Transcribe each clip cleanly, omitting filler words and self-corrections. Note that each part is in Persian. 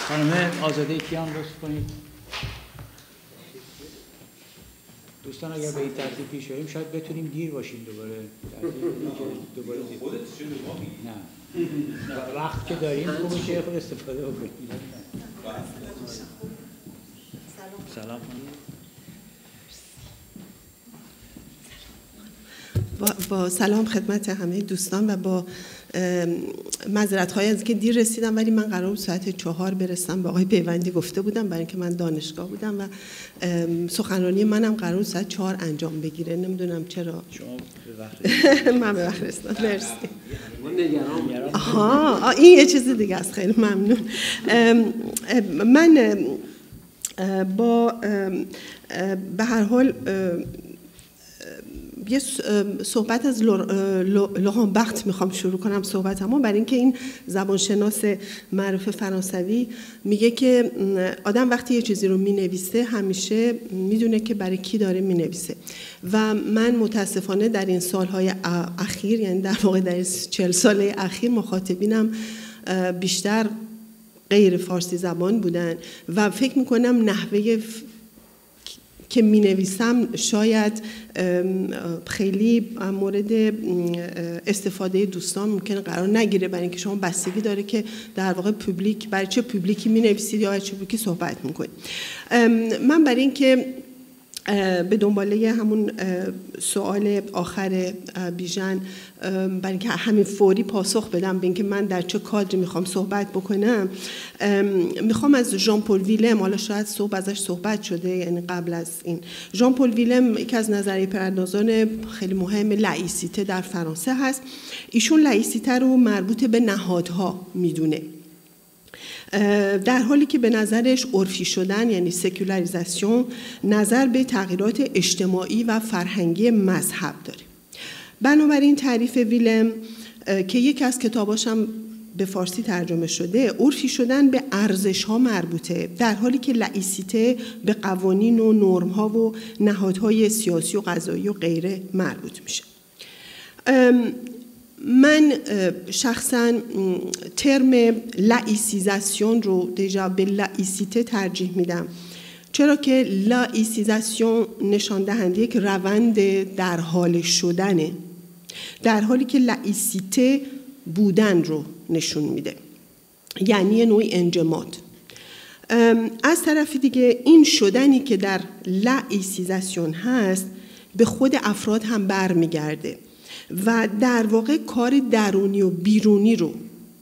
خانم آزاده کیان لطف کنید. دوستان اگر به این ترتیب پیش بریم شاید بتونیم دیر باشیم دوباره خودت چه نه وقت که داریم خوب میشه خود استفاده بکنیم. سلام. با سلام خدمت همه دوستان و با معذرت‌خواهی از که دیر رسیدم، ولی من قرار بود ساعت 4 برسم. با آقای پیوندی گفته بودم برای اینکه من دانشگاه بودم و سخنرانی منم قرار بود ساعت 4 انجام بگیره. نمیدونم چرا شما به وقت من به وقت رسیدم. مرسی. نگران. این یه چیز دیگه است. خیلی ممنون. من با به هر حال یه صحبت از لوران بخت میخوام شروع کنم صحبتمو، برای اینکه این زبانشناس معروف فرانسوی میگه که آدم وقتی یه چیزی رو مینویسه همیشه میدونه که برای کی داره مینویسه و من متاسفانه در این سالهای اخیر، یعنی در واقع در 40 ساله اخیر، مخاطبینم بیشتر غیر فارسی زبان بودن و فکر میکنم نحوه که می نویسم شاید خیلی مورد استفاده دوستان ممکنه قرار نگیره، برای اینکه شما بستگی داره که در واقع پوبلیک برای چه پوبلیکی می نویسید یا برای چه پوبلیکی صحبت میکنید. من برای اینکه به دنباله همون سوال آخر بیژن، برای اینکه همین فوری پاسخ بدم به اینکه من در چه کادری میخوام صحبت بکنم، میخوام از ژان پل ویلم، حالا شاید ازش صحبت شده، یعنی قبل از این، ژان پل ویلم یکی از نظریه پردازان خیلی مهم لایسیته در فرانسه هست. ایشون لایسیته رو مربوط به نهادها میدونه، در حالی که به نظرش عرفی شدن یعنی سکولاریزاسیون نظر به تغییرات اجتماعی و فرهنگی مذهب داره. بنابراین تعریف ویلم که یکی از کتاباش هم به فارسی ترجمه شده، عرفی شدن به ارزش‌ها مربوطه، در حالی که لایسیته به قوانین و نرم‌ها و نهادهای سیاسی و قضایی و غیره مربوط میشه. من شخصا ترم لایسیزاسیون رو دیجا به لایسیته ترجیح میدم، چرا که لایسیزاسیون نشان دهنده یک روند در حال شدنه، در حالی که لایسیته بودن رو نشون میده، یعنی نوعی انجماد. از طرف دیگه این شدنی که در لایسیزاسیون هست به خود افراد هم برمیگرده و در واقع کار درونی و بیرونی رو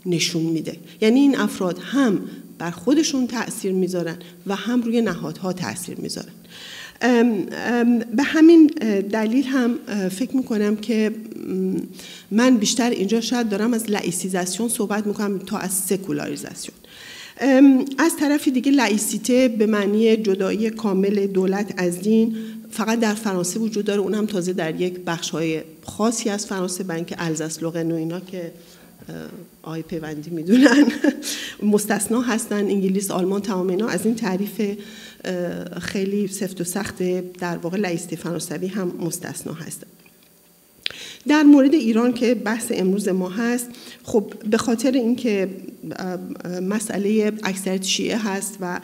نشون میده، یعنی این افراد هم بر خودشون تأثیر میذارن و هم روی نهادها تأثیر میذارن. به همین دلیل هم فکر میکنم که من بیشتر اینجا شاید دارم از لایسیزاسیون صحبت میکنم تا از سکولاریزاسیون. از طرفی دیگه لایسیته به معنی جدایی کامل دولت از دین فقط در فرانسه وجود داره، اونم تازه در یک بخش‌های خاصی از فرانسه، برای اینکه الزاس لورن و اینا که آقای پیوندی میدونن مستثنا هستن، انگلیس، آلمان، تمام اینا از این تعریف خیلی سفت و سخت در واقع لایسیته فرانسوی هم مستثنا هستن. در مورد ایران که بحث امروز ما هست، خب به خاطر اینکه مسئله اکثریت شیعه هست و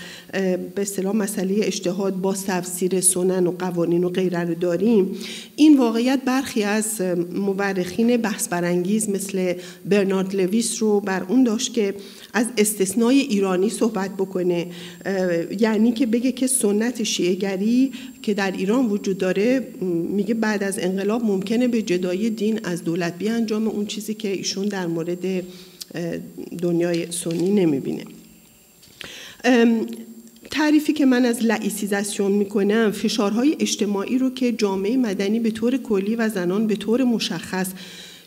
به اصطلاح مسئله اجتهاد با تفسیر سنن و قوانین و غیره رو داریم، این واقعیت برخی از مورخین بحث برانگیز مثل برنارد لویس رو بر اون داشت که از استثنای ایرانی صحبت بکنه، یعنی که بگه که سنت شیعه‌گری که در ایران وجود داره، میگه بعد از انقلاب ممکنه به جدای دین از دولت بیانجامه، اون چیزی که ایشون در مورد دنیای سنی نمیبینه. تعریفی که من از لایسیزاسیون میکنم فشارهای اجتماعی رو که جامعه مدنی به طور کلی و زنان به طور مشخص،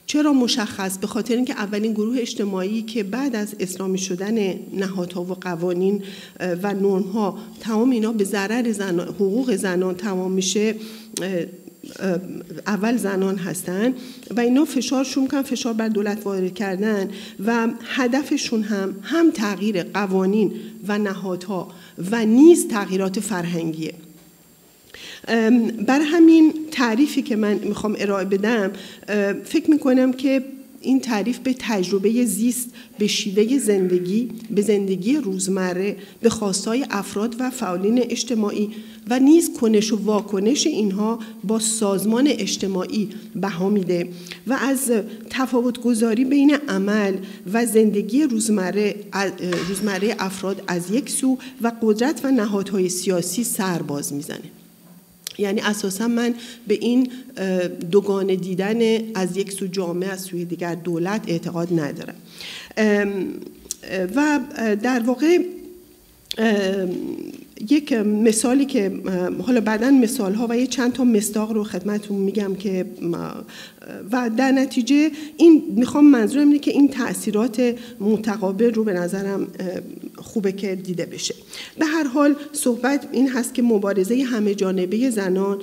چرا مشخص؟ به خاطر اینکه اولین گروه اجتماعی که بعد از اسلامی شدن نهادها و قوانین و نرم‌ها تمام اینا به ضرر زنان، حقوق زنان تمام میشه، اول زنان هستن و اینا فشارشون میکنن، فشار بر دولت وارد کردن و هدفشون هم تغییر قوانین و نهادها و نیز تغییرات فرهنگیه. بر همین تعریفی که من میخوام ارائه بدم فکر میکنم که این تعریف به تجربه زیست، به شیوه زندگی، به زندگی روزمره، به خواستهای افراد و فعالین اجتماعی و نیز کنش و واکنش اینها با سازمان اجتماعی بها میده و از تفاوت‌گذاری بین عمل و زندگی روزمره افراد از یک سو و قدرت و نهادهای سیاسی سر باز میزنه. یعنی اساسا من به این دوگانه دیدن از یک سو جامعه از سوی دیگر دولت اعتقاد ندارم. و در واقع یک مثالی که حالا بعداً مثال‌ها و یه چند تا مصداق رو خدمتتون میگم که و در نتیجه این میخوام منظورم اینه که این تأثیرات متقابل رو به نظرم خوبه که دیده بشه. به هر حال صحبت این هست که مبارزه همه جانبه زنان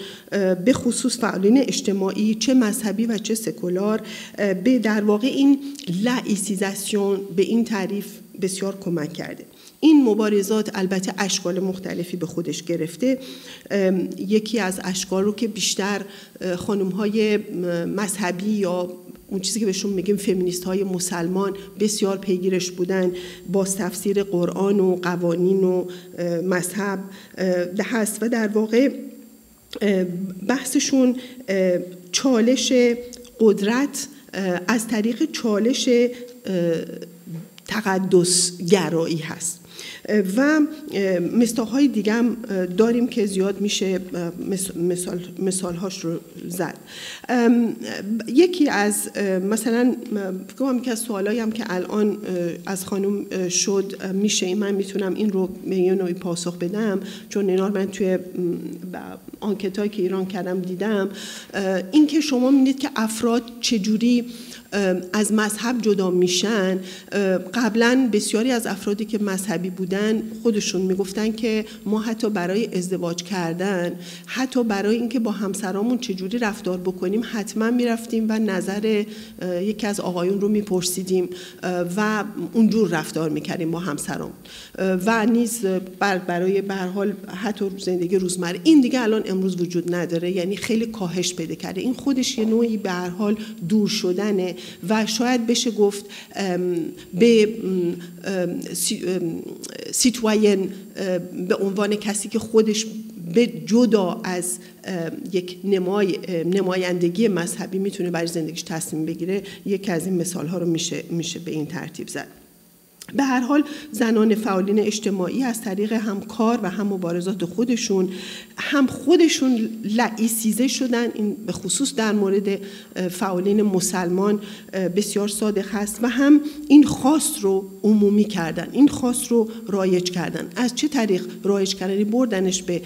به خصوص فعالین اجتماعی چه مذهبی و چه سکولار به در واقع این لائیسیزاسیون به این تعریف بسیار کمک کرده. این مبارزات البته اشکال مختلفی به خودش گرفته. یکی از اشکال رو که بیشتر خانم‌های مذهبی یا اون چیزی که بهشون میگیم فمینیست‌های مسلمان بسیار پیگیرش بودن، باز تفسیر قرآن و قوانین و مذهب هست و در واقع بحثشون چالش قدرت از طریق چالش تقدس گرایی هست و مصداق‌های دیگه هم داریم که زیاد میشه مثال‌هاش رو زد. یکی از مثلا فکر کنم که از سوالایی هم که الان از خانم شد میشه من میتونم این رو به یه نوعی پاسخ بدم، چون اینا رو من توی آنکتایی که ایران کردم دیدم، این که شما می‌بینید که افراد چجوری از مذهب جدا میشن. قبلا بسیاری از افرادی که مذهبی بودن خودشون میگفتن که ما حتی برای ازدواج کردن، حتی برای اینکه با همسرامون چجوری رفتار بکنیم حتما میرفتیم و نظر یکی از آقایون رو میپرسیدیم و اونجور رفتار میکردیم با همسرامون و نیز برای به هر حال حتی زندگی روزمره. این دیگه الان امروز وجود نداره، یعنی خیلی کاهش پیدا کرده. این خودش یه نوعی به هر حال دور شدنه و شاید بشه گفت به سیتواین به عنوان کسی که خودش به جدا از یک نمایندگی مذهبی میتونه برای زندگیش تصمیم بگیره، یکی از این مثال‌ها رو میشه به این ترتیب زد. به هر حال زنان فعالین اجتماعی از طریق هم کار و هم مبارزات خودشون لائیسیزه شدن. این به خصوص در مورد فعالین مسلمان بسیار صادق هست و هم این خواست رو عمومی کردن، این خواست رو رایج کردن. از چه طریق رایج کردن؟ بردنش به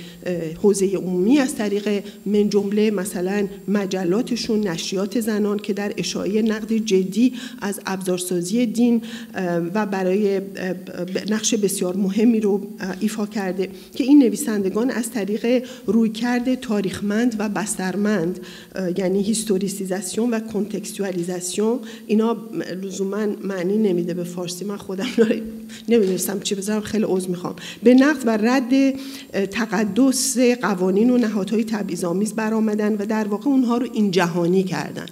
حوزه عمومی از طریق من جمله مثلا مجلاتشون، نشریات زنان که در اشاعه نقد جدی از ابزارسازی دین و برای نقش بسیار مهمی رو ایفا کرده که این نویسندگان از طریق رویکرد تاریخمند و بسترمند، یعنی هیستوریسیزاسیون و کنتکستوالیزاسیون، اینا لزوما معنی نمیده به فارسی، من خودم نمیدونستم چی بذارم، خیلی عذر میخوام، به نقد و رد تقدس قوانین و نهادهای تبعیض‌آمیز برآمدن و در واقع اونها رو این جهانی کردن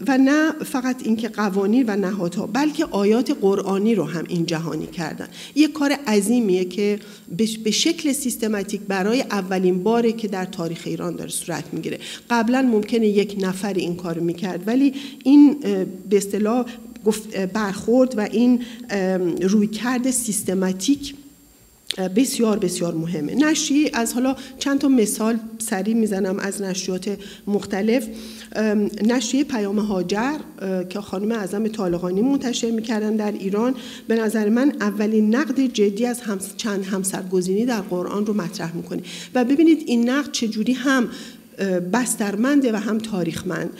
و نه فقط اینکه قوانین و نهادها بلکه آیات قرآنی رو هم این جهانی کردن. یک کار عظیمیه که به شکل سیستماتیک برای اولین باره که در تاریخ ایران داره صورت میگیره. قبلا ممکنه یک نفر این کارو میکرد، ولی این به اصطلاح برخورد و این رویکرد سیستماتیک بسیار بسیار مهمه. نشریه، از حالا چند تا مثال سریع میزنم از نشریات مختلف. نشریه پیام هاجر که خانم اعظم طالقانی منتشر میکردن در ایران، به نظر من اولین نقد جدی از چند همسرگزینی در قرآن رو مطرح میکنه و ببینید این نقد چجوری هم بسترمنده و هم تاریخمند.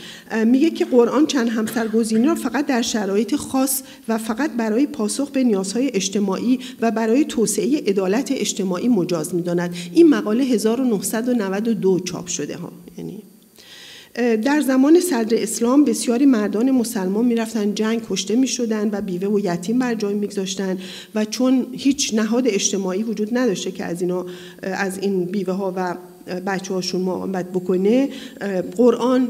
میگه که قرآن چند همسرگزینی را فقط در شرایط خاص و فقط برای پاسخ به نیازهای اجتماعی و برای توسعه عدالت اجتماعی مجاز می‌داند. این مقاله 1992 چاپ شده ها. یعنی در زمان صدر اسلام بسیاری مردان مسلمان میرفتن جنگ، کشته میشدن و بیوه و یتیم بر جای میگذاشتن و چون هیچ نهاد اجتماعی وجود نداشته که از این بیوه ها و بچه هاشون مقاومت بکنه، قرآن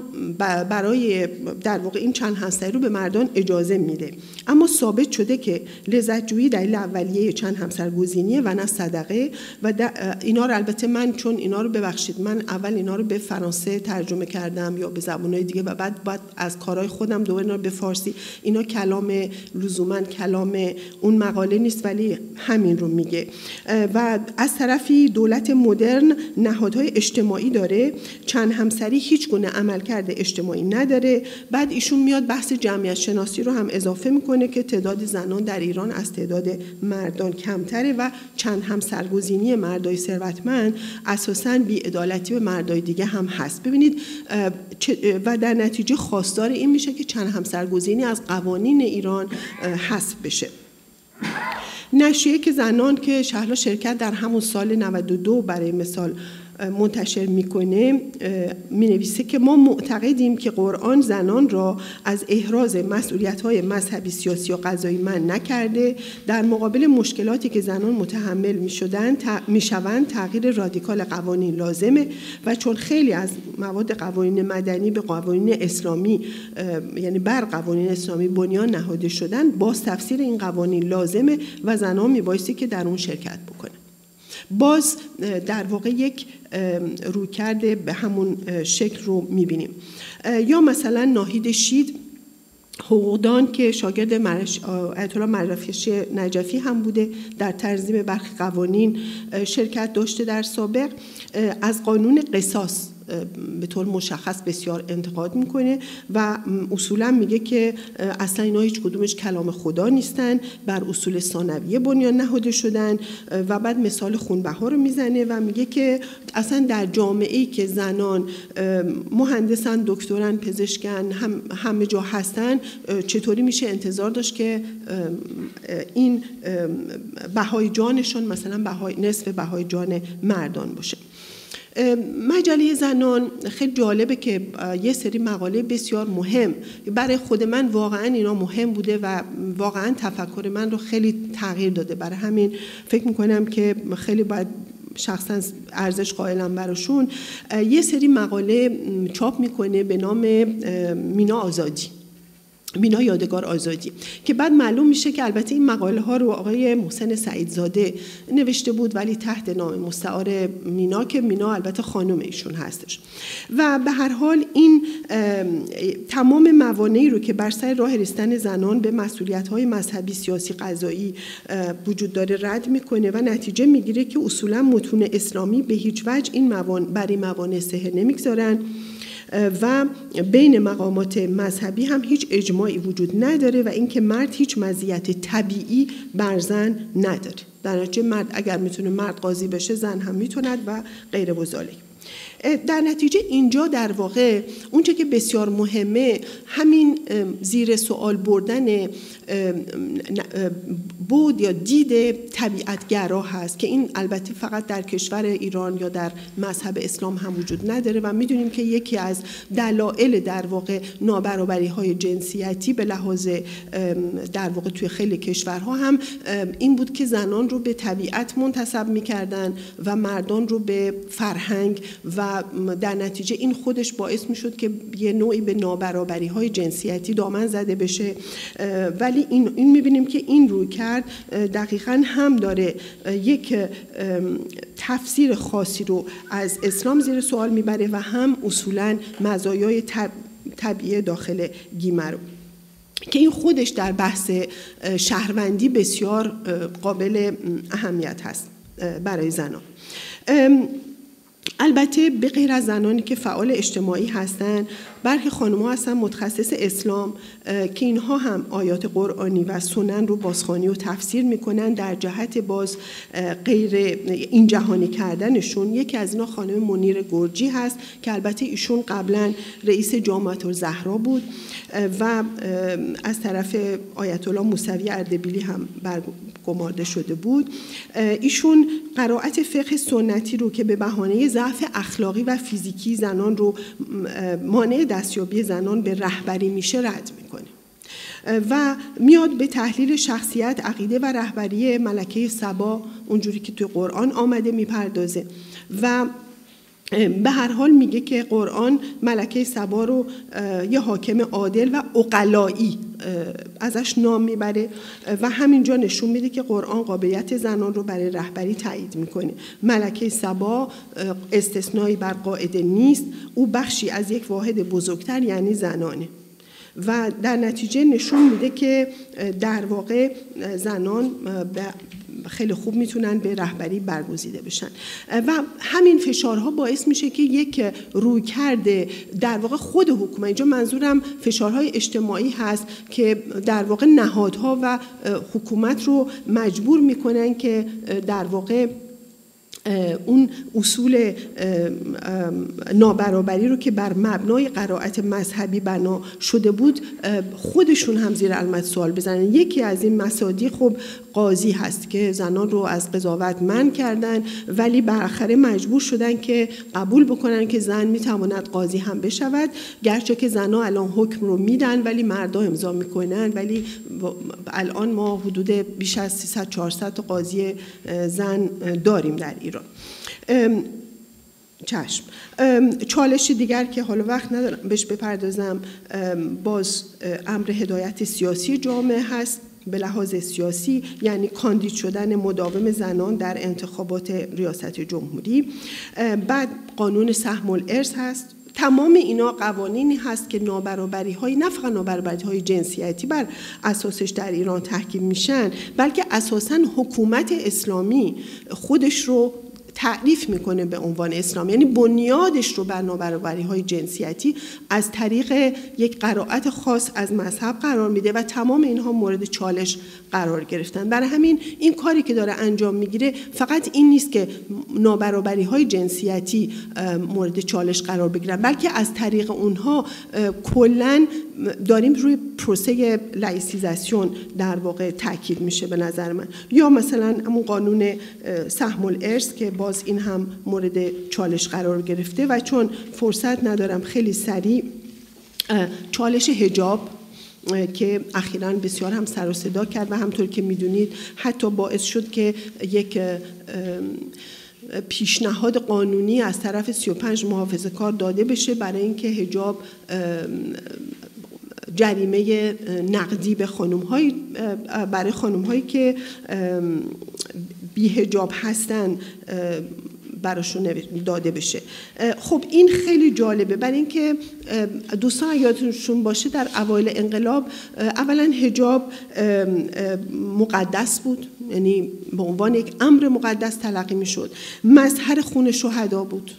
برای در واقع این چند همسری رو به مردان اجازه میده. اما ثابت شده که لذت جویی دلیل اولیه چند همسرگزینیه و نه صدقه. و اینا رو البته من چون اینا رو ببخشید من اول اینا رو به فرانسه ترجمه کردم یا به زبان‌های دیگه و بعد از کارهای خودم دوباره اینا رو به فارسی، اینا کلام لزوما کلام اون مقاله نیست ولی همین رو میگه. و از طرفی دولت مدرن نهادهای اجتماعی داره، چند همسری هیچ گونه عملکرد اجتماعی نداره. بعد ایشون میاد بحث جمعیت شناسی رو هم اضافه میکنه که تعداد زنان در ایران از تعداد مردان کمتره و چند همسرگزینی مردای ثروتمند اساساً بی‌عدالتی به مردای دیگه هم هست. ببینید و در نتیجه خواستار این میشه که چند همسرگزینی از قوانین ایران حذف بشه. نشریه که زنان که شهلا شرکت در همون سال 92 برای مثال منتشر میکنه مینویسه که ما معتقدیم که قرآن زنان را از احراز مسئولیت‌های مذهبی، سیاسی و قضایی منع نکرده. در مقابل مشکلاتی که زنان متحمل میشوند تغییر رادیکال قوانین لازمه و چون خیلی از مواد قوانین مدنی به قوانین اسلامی یعنی بر قوانین اسلامی بنیان نهاده شدن، باز تفسیر این قوانین لازمه و زنان میبایستی که در اون شرکت بکنه. باز در واقع یک رویکرد به همون شکل رو میبینیم. یا مثلا ناهید شید حقوقدان که شاگرد آیت الله مروشی نجفی هم بوده، در تنظیم برخی قوانین شرکت داشته در سابق، از قانون قصاص به طور مشخص بسیار انتقاد میکنه و اصولا میگه که اصلا اینا هیچ کدومش کلام خدا نیستن، بر اصول ثانویه بنیان نهاده شدن. و بعد مثال خونبها رو میزنه و میگه که اصلا در جامعه‌ای که زنان مهندسن، دکترن، پزشکن، همه جا هستن، چطوری میشه انتظار داشت که این بهای جانشون مثلا نصف بهای جان مردان باشه. مجله زنان خیلی جالبه که یه سری مقاله بسیار مهم برای خود من واقعا اینا مهم بوده و واقعا تفکر من رو خیلی تغییر داده. برای همین فکر میکنم که خیلی باید شخصا ارزش قائلم براشون. یه سری مقاله چاپ میکنه به نام مینا آزادی، مینا یادگار آزادی، که بعد معلوم میشه که البته این مقاله ها رو آقای محسن سعیدزاده نوشته بود ولی تحت نام مستعار مینا، که مینا البته خانم ایشون هستش. و به هر حال این تمام موانعی رو که بر سر راه رسیدن زنان به مسئولیت‌های مذهبی، سیاسی، قضایی وجود داره رد میکنه و نتیجه میگیره که اصولا متون اسلامی به هیچ وجه این موانع صحه نمیگذارن و بین مقامات مذهبی هم هیچ اجماعی وجود نداره و اینکه مرد هیچ مزیت طبیعی بر زن نداره. در نتیجه مرد اگر میتونه مرد قاضی بشه، زن هم میتوند و غیر و ذالک. در نتیجه اینجا در واقع اونچه که بسیار مهمه همین زیر سوال بردن بود یا دید طبیعتگرا هست که این البته فقط در کشور ایران یا در مذهب اسلام هم وجود نداره و میدونیم که یکی از دلایل در واقع نابرابری‌های جنسیتی به لحاظ در واقع توی خیلی کشورها هم این بود که زنان رو به طبیعت منتسب می‌کردن و مردان رو به فرهنگ و در نتیجه این خودش باعث می‌شد که یه نوعی به نابرابری‌های جنسیتی دامن زده بشه. ولی این می‌بینیم که این روی کرد دقیقاً هم داره یک تفسیر خاصی رو از اسلام زیر سوال میبره و هم اصولاً مزایای طبیعی داخل گیمه رو که این خودش در بحث شهروندی بسیار قابل اهمیت هست برای زنان. البته به غیر از زنانی که فعال اجتماعی هستند، برخی خانم‌ها هستن متخصص اسلام که اینها هم آیات قرآنی و سنن رو بازخوانی و تفسیر میکنن در جهت باز غیر این جهانی کردنشون. یکی از اینا خانم منیر گرجی هست که البته ایشون قبلا رئیس جامعه الزهرا بود و از طرف آیت الله موسوی اردبیلی هم برگمارده شده بود. ایشون قرائت فقه سنتی رو که به بهانه ضعف اخلاقی و فیزیکی زنان رو مانع دستیابی زنان به رهبری میشه رد میکنه و میاد به تحلیل شخصیت، عقیده و رهبری ملکه سبا اونجوری که توی قرآن آمده میپردازه و به هر حال میگه که قرآن ملکه سبا رو یه حاکم عادل و عقلایی ازش نام میبره و همینجا نشون میده که قرآن قابلیت زنان رو برای رهبری تایید میکنه. ملکه سبا استثنایی بر قاعده نیست، او بخشی از یک واحد بزرگتر یعنی زنانه و در نتیجه نشون میده که در واقع زنان خیلی خوب میتونن به رهبری برگزیده بشن و همین فشارها باعث میشه که یک رویکرد در واقع خود حکومت، اینجا منظورم فشارهای اجتماعی هست که در واقع نهادها و حکومت رو مجبور میکنن که در واقع اون اصول نابرابری رو که بر مبنای قرائت مذهبی بنا شده بود خودشون هم زیر علامت سوال بزنن. یکی از این مصادیق خب قاضی هست که زنان رو از قضاوت منع کردن ولی بالاخره مجبور شدن که قبول بکنن که زن میتواند قاضی هم بشود، گرچه که زنها الان حکم رو میدن ولی مردا امضا میکنن، ولی الان ما حدود بیش از 300-400 قاضی زن داریم در ایران. چشم. چالش دیگر که حالا وقت ندارم بهش بپردازم باز امر هدایت سیاسی جامعه هست. به لحاظ سیاسی یعنی کاندید شدن مداوم زنان در انتخابات ریاست جمهوری. بعد قانون سهم الارث هست. تمام اینا قوانینی هست که نابرابری‌های نه فقط نابرابری‌های جنسیتی بر اساسش در ایران تحکیم میشن، بلکه اساساً حکومت اسلامی خودش رو تعریف میکنه به عنوان اسلام، یعنی بنیادش رو بر نابرابری‌های جنسیتی از طریق یک قرائت خاص از مذهب قرار میده و تمام اینها مورد چالش قرار گرفتن. برای همین این کاری که داره انجام میگیره فقط این نیست که نابرابری‌های جنسیتی مورد چالش قرار بگیرن، بلکه از طریق اونها کلاً داریم روی پروسه لایسیزاسیون در واقع تاکید میشه به نظر من. یا مثلا همون قانون سهم الارث که باز این هم مورد چالش قرار گرفته و چون فرصت ندارم خیلی سریع چالش حجاب که اخیراً بسیار هم سر و صدا کرد و همطور که میدونید حتی باعث شد که یک پیشنهاد قانونی از طرف 35 محافظه‌کار داده بشه برای اینکه حجاب جریمه نقدی به خانم‌های برای خانم‌هایی که بی‌حجاب هستن براشون داده بشه. خب این خیلی جالبه برای اینکه دوستان یادتون باشه در اوایل انقلاب اولا حجاب مقدس بود، یعنی به عنوان یک امر مقدس تلقی میشد، مظهر خون شهدا بود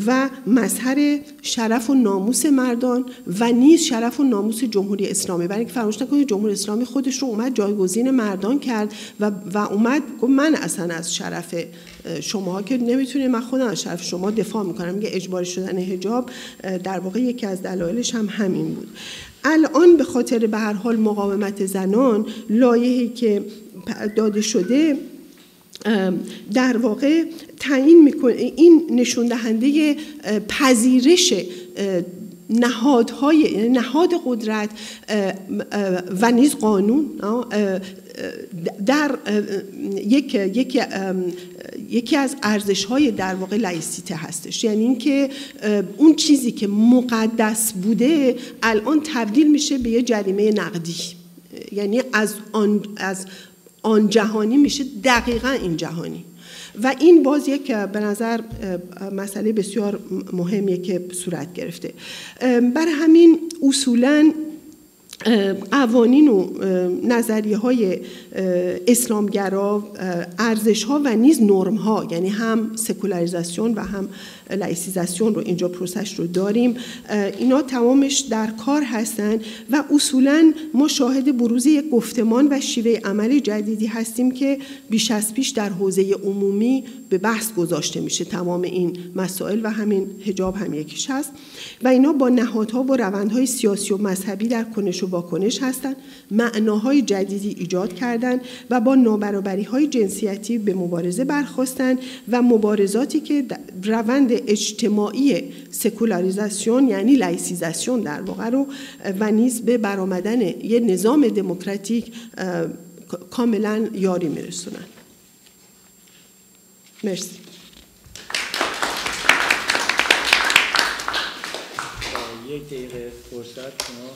و مظهر شرف و ناموس مردان و نیز شرف و ناموس جمهوری اسلامی. برای اینکه فراموش نکنید جمهوری اسلامی خودش رو اومد جایگزین مردان کرد و اومد گفت من اصلا از شرف شماها که نمیتونید، من خودم از شرف شما دفاع میکنم. میگه اجباری شدن حجاب در واقع یکی از دلایلش هم همین بود. الان به خاطر به هر حال مقاومت زنان لایحه‌ای که داده شده در واقع تعیین میکنه، این نشون دهنده پذیرش نهادهای نهاد قدرت و نیز قانون در یکی از ارزش‌های در واقع لایسیته هستش. یعنی اینکه اون چیزی که مقدس بوده الان تبدیل میشه به یه جریمه نقدی، یعنی از آن جهانی میشه دقیقاً این جهانی. و این باز یک به نظر مسئله بسیار مهمیه که صورت گرفته. برای همین اصولاً قوانین و نظریه‌های اسلامگرا، ارزش‌ها و نیز نرم‌ها، یعنی هم سکولاریزاسیون و هم لایسیزاسیون رو اینجا پروسش رو داریم، اینا تمامش در کار هستن و اصولاً ما شاهد بروز یک گفتمان و شیوه عمل جدیدی هستیم که بیش از پیش در حوزه عمومی به بحث گذاشته میشه. تمام این مسائل و همین حجاب هم یکیش هست و اینا با نهادها و روندهای سیاسی و مذهبی در کنش و واکنش هستند، معناهای جدیدی ایجاد کردند و با نابرابری‌های جنسیتی به مبارزه برخاستند و مبارزاتی که روند اجتماعی سکولاریزاسیون یعنی لایسیزاسیون در واقع رو و نیز به برآمدن یه نظام دموکراتیک کاملا یاری میرسونن. مرسی. 1 دقیقه فرصت شما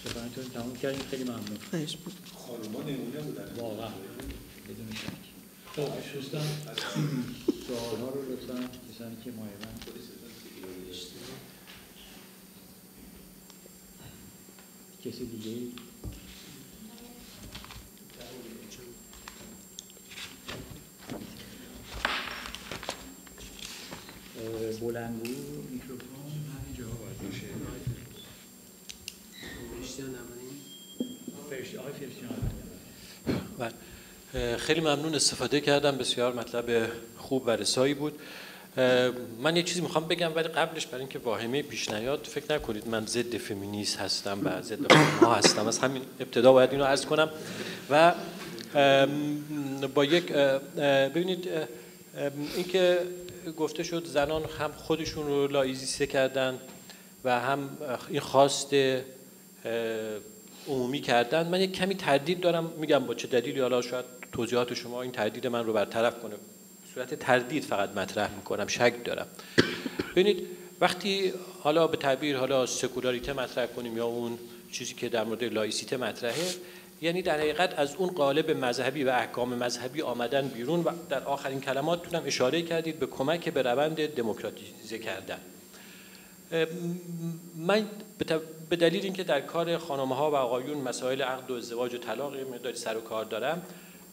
سخنتون تموم کردیم. خیلی ممنون. خواهش بود. خانوما نمونه بودن واقعا بدون شک. خب دوستان سوال‌ها رو لطفاً کسانی که مایلن کسی دیگه بلندگو میکروفون همین جاها باید باشه. آقای فرشتیان خیلی ممنون، استفاده کردم، بسیار مطلب خوب و رسایی بود. من یه چیزی میخوام بگم ولی قبلش برای اینکه واهمه پیش نیاد، فکر نکنید من ضد فمینیست هستم و ضد خانم‌ها هستم. از همین ابتدا باید اینو عرض کنم. و با یک ببینید اینکه گفته شد زنان هم خودشون رو لایزیسته کردن و هم این خواست عمومی کردن، من یک کمی تردید دارم. میگم با چه دلیلی، حالا شاید توضیحات شما این تردید من رو برطرف کنه. صورت تردید فقط مطرح میکنم، شک دارم. ببینید وقتی حالا به تعبیر حالا سکولاریته مطرح کنیم یا اون چیزی که در مورد لایسیته مطرحه، یعنی در حقیقت از اون قالب مذهبی و احکام مذهبی آمدن بیرون و در آخرین کلماتتون هم اشاره کردید به کمک به روند دموکراتیزه کردن. من به دلیل اینکه در کار خانم‌ها و آقایون مسائل عقد و ازدواج و طلاق مقداری سر و کار دارم،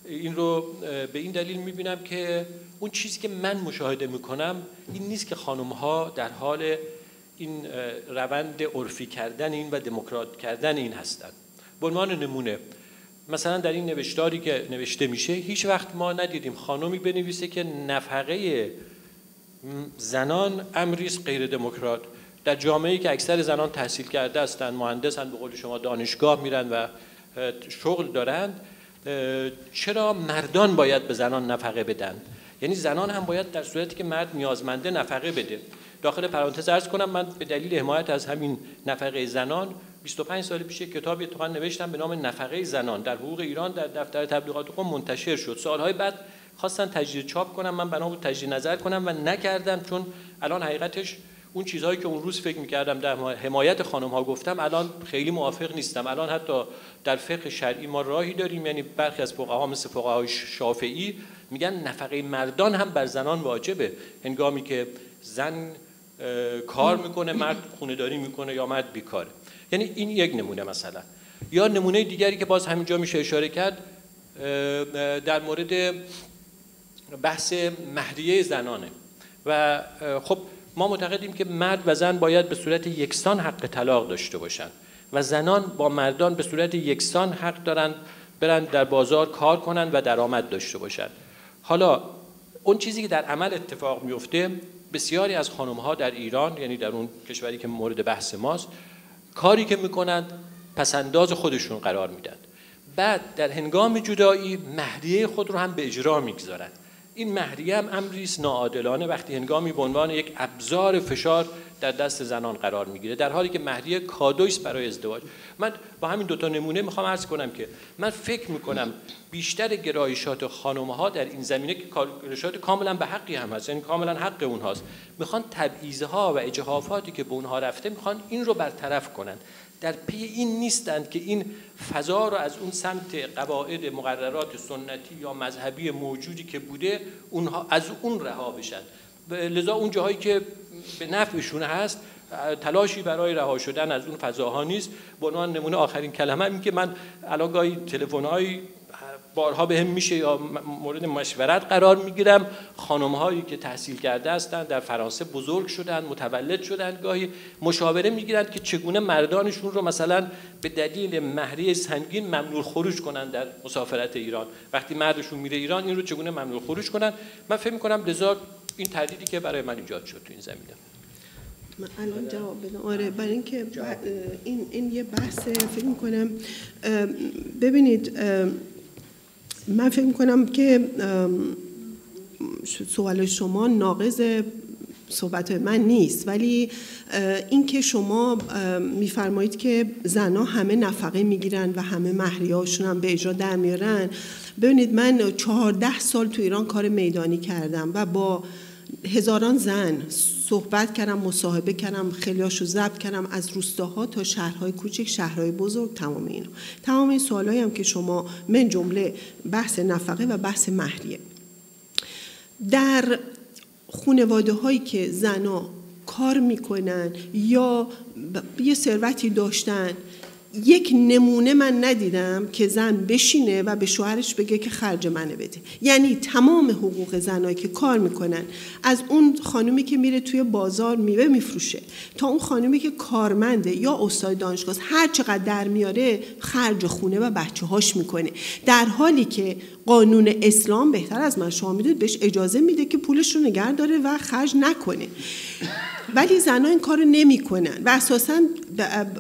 این رو به این دلیل می‌بینم که اون چیزی که من مشاهده می‌کنم این نیست که خانم‌ها در حال این روند عرفی کردن این و دموکرات کردن این هستند. به عنوان نمونه مثلا در این نوشتاری که نوشته میشه هیچ وقت ما ندیدیم خانمی بنویسه که نفقه زنان امری است غیر دموکرات. در جامعه‌ای که اکثر زنان تحصیل کرده هستند، مهندسن، به قول شما دانشگاه میرن و شغل دارند، چرا مردان باید به زنان نفقه بدن؟ یعنی زنان هم باید در صورتی که مرد نیازمنده نفقه بده. داخل پرانتز عرض کنم من به دلیل حمایت از همین نفقه زنان 25 سال پیش کتابی اتفاقا نوشتم به نام نفقه زنان در حقوق ایران، در دفتر تبلیغات قم منتشر شد. سالهای بعد خواستن تجدید چاپ کنم، من بنا بود تجدید نظر کنم و نکردم، چون الان حقیقتش اون چیزهایی که اون روز فکر می‌کردم در حمایت خانم‌ها گفتم الان خیلی موافق نیستم. الان حتی در فقه شرعی ما راهی داریم، یعنی برخی از فقها مثل فقهای شافعی میگن نفقه مردان هم بر زنان واجبه. هنگامی که زن کار میکنه، مرد خونه‌داری میکنه یا مرد بیکاره. یعنی این یک نمونه مثلا. یا نمونه دیگری که باز همینجا میشه اشاره کرد در مورد بحث مهریه زنانه و خب ما معتقدیم که مرد و زن باید به صورت یکسان حق طلاق داشته باشند و زنان با مردان به صورت یکسان حق دارند برن در بازار کار کنند و درآمد داشته باشند. حالا اون چیزی که در عمل اتفاق میفته، بسیاری از خانم‌ها در ایران، یعنی در اون کشوری که مورد بحث ماست، کاری که میکنند پسنداز خودشون قرار میدن. بعد در هنگام جدایی مهریه خود رو هم به اجرا میگذارند. این مهریه هم امری است ناعادلانه وقتی هنگامی به عنوان یک ابزار فشار در دست زنان قرار میگیره، در حالی که مهریه کادویی است برای ازدواج. من با همین دوتا نمونه میخوام عرض کنم که من فکر میکنم بیشتر گرایشات خانم‌ها در این زمینه که گرایشات کاملا به حقی هم هست، یعنی کاملا حق اونهاست، میخوان تبعیض‌ها و اجحافاتی که به اونها رفته میخوان این رو برطرف کنن. در پی این نیستند که این فضا رو از اون سمت قواعد مقررات سنتی یا مذهبی موجودی که بوده اونها از اون رها بشن. لذا اون جاهایی که به نفعشون هست تلاشی برای رها شدن از اون فضاها نیست. به عنوان نمونه آخرین کلمه این که من الان گاهی تلفن‌های بارها بهم میشه یا مورد مشورت قرار میگیرم، خانم‌هایی که تحصیل کرده هستند، در فرانسه بزرگ شدن، متولد شدن، گاهی مشاوره میگیرند که چگونه مردانشون رو مثلا به دلیل مهریه سنگین ممنوع خروج کنن در مسافرت ایران. وقتی مردشون میره ایران این رو چگونه ممنوع خروج کنن. من فکر می‌کنم لذا این تردیدی که برای من ایجاد شد تو این زمینه. من الان جواب بدم. آره، برای اینکه این یه بحث فکر می‌کنم. ببینید من فکر می‌کنم که سوال شما ناقض صحبت من نیست، ولی این که شما میفرمایید که زنها همه نفقه میگیرن و همه مهریه‌هاشون هم به اجرا در میارن. ببینید من 14 سال تو ایران کار میدانی کردم و با هزاران زن صحبت کردم، مصاحبه کردم، خیلیاشو ضبط کردم، از روستاها تا شهرهای کوچک، شهرهای بزرگ، تمام این سوالایی هم که شما من جمله بحث نفقه و بحث مهریه. در خانواده هایی که زنا کار میکنن یا یه ثروتی داشتن، یک نمونه من ندیدم که زن بشینه و به شوهرش بگه که خرج منه بده. یعنی تمام حقوق زنایی که کار میکنن، از اون خانومی که میره توی بازار میوه میفروشه تا اون خانومی که کارمنده یا استاد دانشگاه، هر چقدر در میاره خرج خونه و بچه‌هاش میکنه، در حالی که قانون اسلام بهتر از من شما میدونید بهش اجازه میده که پولش رو نگه داره و خرج نکنه. ولی زنها این کارو نمیکنن و اساساً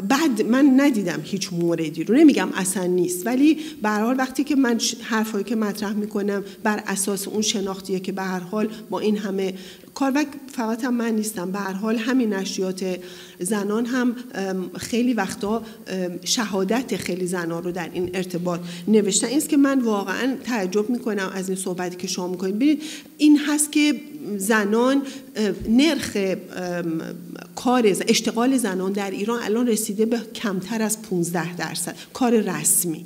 بعد من ندیدم هیچ موردی رو، نمیگم اصلا نیست، ولی به هر حال وقتی که من حرفایی که مطرح میکنم بر اساس اون شناختیه که به هر حال با این همه کار، و فقط هم من نیستم، به هر حال همین نشریات زنان هم خیلی وقتا شهادت خیلی زنان رو در این ارتباط نوشتن. این است که من واقعا تعجب میکنم از این صحبتی که شما میکنید. ببینید این هست که زنان، نرخ کار اشتغال زنان در ایران الان رسیده به کمتر از 15% کار رسمی.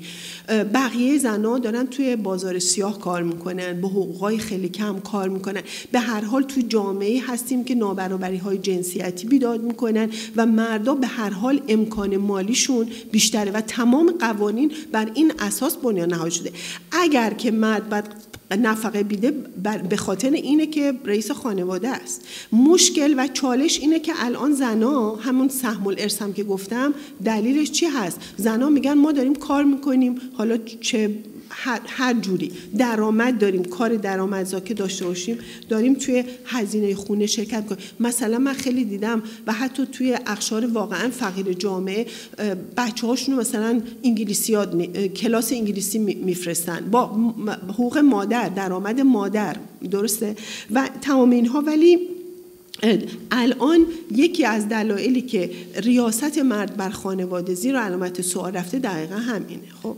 بقیه زنان دارن توی بازار سیاه کار میکنن، به حقوقای خیلی کم کار میکنن. به هر حال توی جامعه هستیم که نابرابری‌های جنسیتی بیداد میکنن و مردا به هر حال امکان مالیشون بیشتره و تمام قوانین بر این اساس بنیان نهاده شده. اگر که مرد بعد نفقه بیده به خاطر اینه که رئیس خانواده است. مشکل و چالش اینه که الان زنا، همون سهم الارث هم که گفتم، دلیلش چی هست؟ زنا میگن ما داریم کار میکنیم، حالا چه هر جوری درآمد داریم، کار درآمدزا که داشته باشیم، داریم توی هزینه خونه شرکت کنیم. مثلا من خیلی دیدم و حتی توی اقشار واقعا فقیر جامعه بچه‌هاشونو مثلا کلاس انگلیسی میفرستن با حقوق مادر، درآمد مادر، درسته؟ و تمام اینها. ولی الان یکی از دلایلی که ریاست مرد بر خانواده زیر علامت سوال رفته دقیقا همینه. خب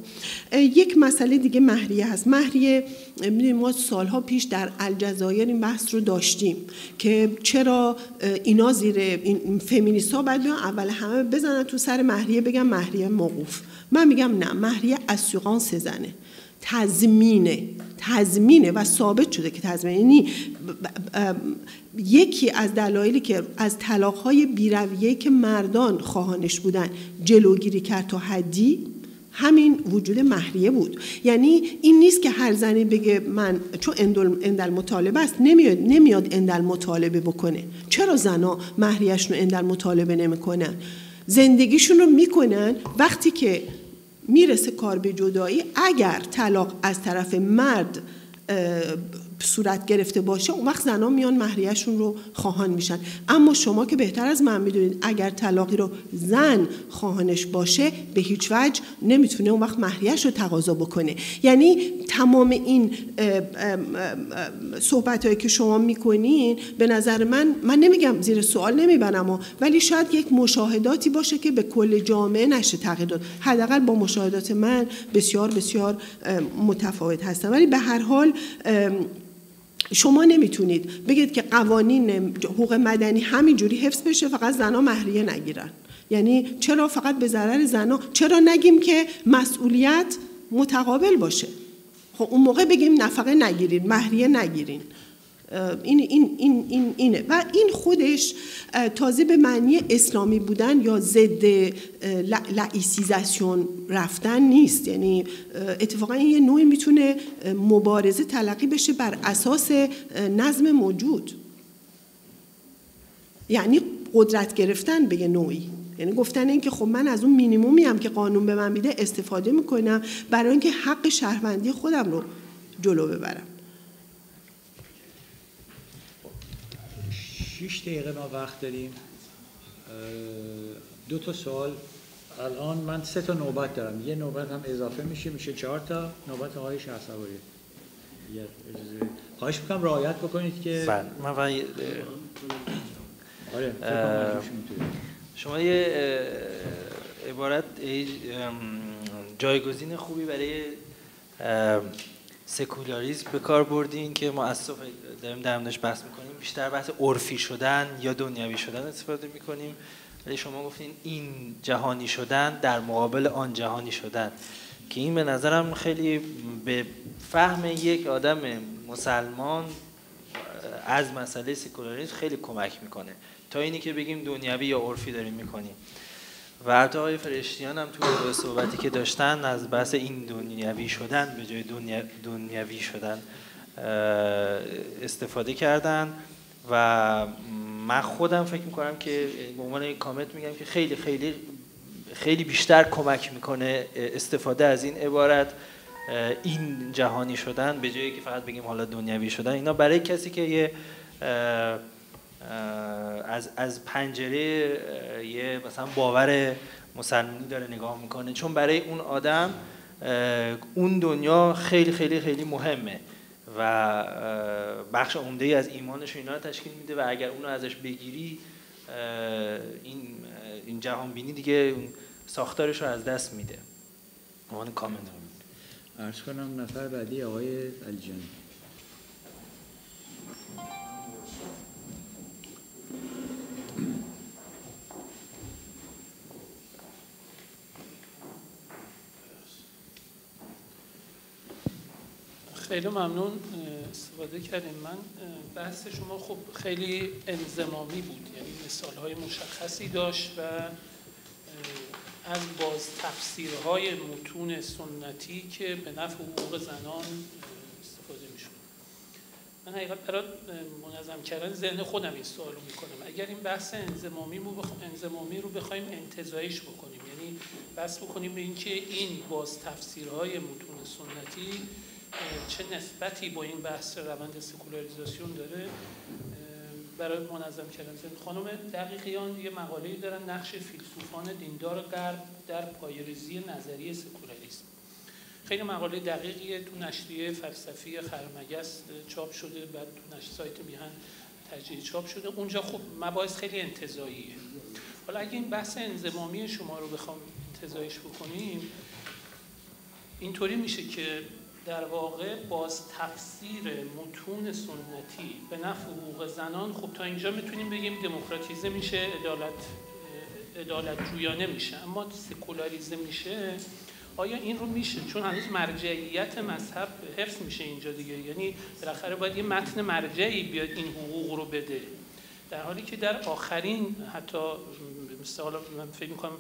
یک مسئله دیگه مهریه هست. مهریه، میدونیم ما سالها پیش در الجزایر این بحث رو داشتیم که چرا اینا زیر این فمینیست‌ها باید بیان اول همه بزنن تو سر مهریه، بگن مهریه موقوف. من میگم نه، مهریه اسیغانس زنه، تضمینه و ثابت شده که تضمینه. یعنی یکی از دلایلی که از طلاق‌های بی‌رویه‌ای که مردان خواهانش بودن جلوگیری کرد تا حدی، همین وجود مهریه بود. یعنی این نیست که هر زنی بگه من چون اندل مطالبه است نمیاد اندل مطالبه بکنه. چرا زنا مهریه‌شون رو اندل مطالبه نمیکنن؟ زندگیشون رو میکنن. وقتی که میرسه کار به جدایی، اگر طلاق از طرف مرد صورت گرفته باشه، اون وقت زنان میان مهریه‌شون رو خواهان میشن. اما شما که بهتر از من میدونید اگر طلاقی رو زن خواهانش باشه، به هیچ وجه نمیتونه اون وقت مهریه‌ش رو تقاضا بکنه. یعنی تمام این صحبتایی که شما میکنین به نظر من نمیگم زیر سوال نمیبرم، ولی شاید یک مشاهداتی باشه که به کل جامعه نشه تغییر داد. حداقل با مشاهدات من بسیار بسیار متفاوت هستن. ولی به هر حال شما نمیتونید بگید که قوانین حقوق مدنی همینجوری حفظ بشه فقط زنا مهریه نگیرن. یعنی چرا فقط به ضرر زنا؟ چرا نگیم که مسئولیت متقابل باشه؟ خب اون موقع بگیم نفقه نگیرین، مهریه نگیرین. اینه و این خودش تازه به معنی اسلامی بودن یا ضد لایسیزاسیون رفتن نیست. یعنی اتفاقا این یه نوعی میتونه مبارزه تلقی بشه بر اساس نظم موجود، یعنی قدرت گرفتن به یه نوعی، یعنی گفتن این که خب من از اون مینیمومی هم که قانون به من میده استفاده میکنم برای اینکه حق شهروندی خودم رو جلو ببرم. 6 دقیقه ما وقت داریم. 2 تا سوال. الان من 3 تا نوبت دارم، یه نوبت هم اضافه میشه 4 تا نوبت آقای شهسواری. خواهش میکنم رعایت بکنید که من شما یه عبارت جایگزین خوبی برای سکولاریسم به کار بردین که ما از صبح داریم در موردش بحث میکنیم، بیشتر بحث عرفی شدن یا دنیوی شدن استفاده میکنیم، ولی شما گفتین این جهانی شدن در مقابل آن جهانی شدن، که این به نظرم خیلی به فهم یک آدم مسلمان از مسئله سکولاریسم خیلی کمک میکنه تا اینی که بگیم دنیوی یا عرفی داریم میکنیم. و حتی آقای فرشتیان هم توی صحبتی که داشتن از بحث این دنیوی شدن به جای دنیوی شدن استفاده کردن و من خودم فکر میکنم که به عنوان این کامنت میگم که خیلی خیلی خیلی بیشتر کمک میکنه استفاده از این عبارت این جهانی شدن به جایی که فقط بگیم حالا دنیوی شدن. اینا برای کسی که یه از پنجره یه مثلا باور مسلمانی داره نگاه میکنه، چون برای اون آدم اون دنیا خیلی خیلی خیلی مهمه و بخش عمده‌ای از ایمانش اینا رو تشکیل میده و اگر اونو ازش بگیری این جهان بینی دیگه ساختارش رو از دست میده. عنوان کامنت عرض کنم نفر بعدی آقای علیجانی. خیلی ممنون استفاده کردیم. من بحث شما خب خیلی انضمامی بود، یعنی مثالهای مشخصی داشت و از باز تفسیرهای متون سنتی که به نفع حقوق زنان استفاده میشود. من حقیقت برای منظم کردن ذهن خودم این سوال رو میکنم، اگر این بحث انضمامی رو بخوایم انتزاعیش بکنیم، یعنی بحث بکنیم به اینکه این باز تفسیرهای متون سنتی چه نسبتی با این بحث روند سکولاریزاسیون داره، برای منظم کردن ذهن. خانم دقیقیان یه مقاله‌ای دارن، نقش فیلسوفان دیندار غرب در پایه‌ریزی نظریه سکولاریسم. خیلی مقاله دقیقیه، تو نشریه فلسفی خرمگس چاپ شده، بعد تو نشریه سایت میهن تجدید چاپ شده. اونجا خب مباحث خیلی انتزاعیه. حالا اگه این بحث انضمامی شما رو بخوام انتزاعیش بکنیم، اینطوری میشه که در واقع باز تفسیر متون سنتی به نفع حقوق زنان، خب تا اینجا میتونیم بگیم دموکراتیزه میشه، عدالت جویانه میشه، اما سکولاریزه میشه. آیا این رو میشه؟ چون هنوز مرجعیت مذهب حفظ میشه اینجا دیگه، یعنی بالاخره باید یه متن مرجعی بیاد این حقوق رو بده، در حالی که در آخرین حتی مثلا من فکر میکنم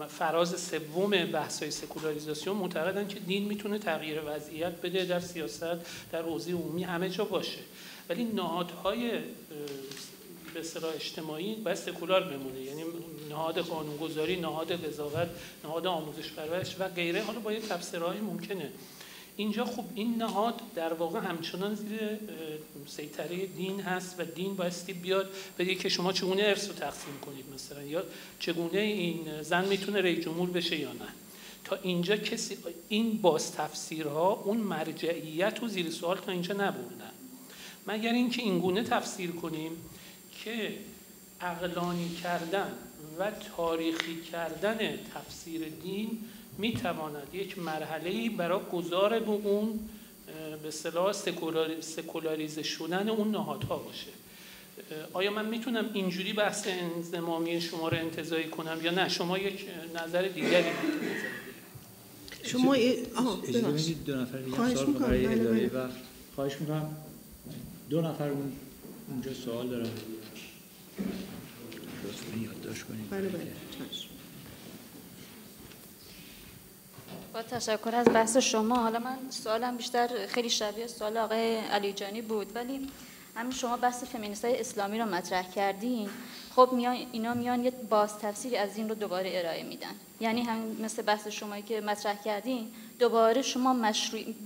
فراز سوم بحث‌های سکولاریزاسیون معتقدن که دین میتونه تغییر وضعیت بده در سیاست، در حوزه عمومی، همه جا باشه، ولی نهادهای به اصطلاح اجتماعی باید سکولار بمونه، یعنی نهاد قانونگذاری، نهاد قضاوت، نهاد آموزش پرورش و غیره. حالا با یه تفسیرهای ممکنه اینجا خب این نهاد در واقع همچنان زیر سیطره دین هست و دین بایستی بیاد بگه که شما چگونه ارث رو تقسیم کنید مثلا، یا چگونه این زن میتونه رئیس جمهور بشه یا نه. تا اینجا کسی این باز تفسیرها اون مرجعیت رو زیر سوال تا اینجا نبردن، مگر اینکه اینگونه تفسیر کنیم که عقلانی کردن و تاریخی کردن تفسیر دین میتواند یک مرحله‌ای برای گذار به اون به اصطلاح سکولاریزه شدن اون نهادها باشه. آیا من میتونم اینجوری بحث انضمامی شما رو انتزاعی کنم یا نه؟ شما یک نظر دیگری میتونید شما اجازه بدید دو نفر دیگه سوال کنم برای اداره وقت. خواهش میکنم دو نفر اونجا سوال دارن لطفاً یادداشت کنید. بله. با تشکر از بحث شما. حالا من سوالم بیشتر خیلی شبیه سوال آقای علیجانی بود، ولی همین شما بحث فمینیست‌های اسلامی رو مطرح کردین. خب اینا میان یه باز تفسیری از این رو دوباره ارائه میدن، یعنی همین مثل بحث شمایی که مطرح کردین، دوباره شما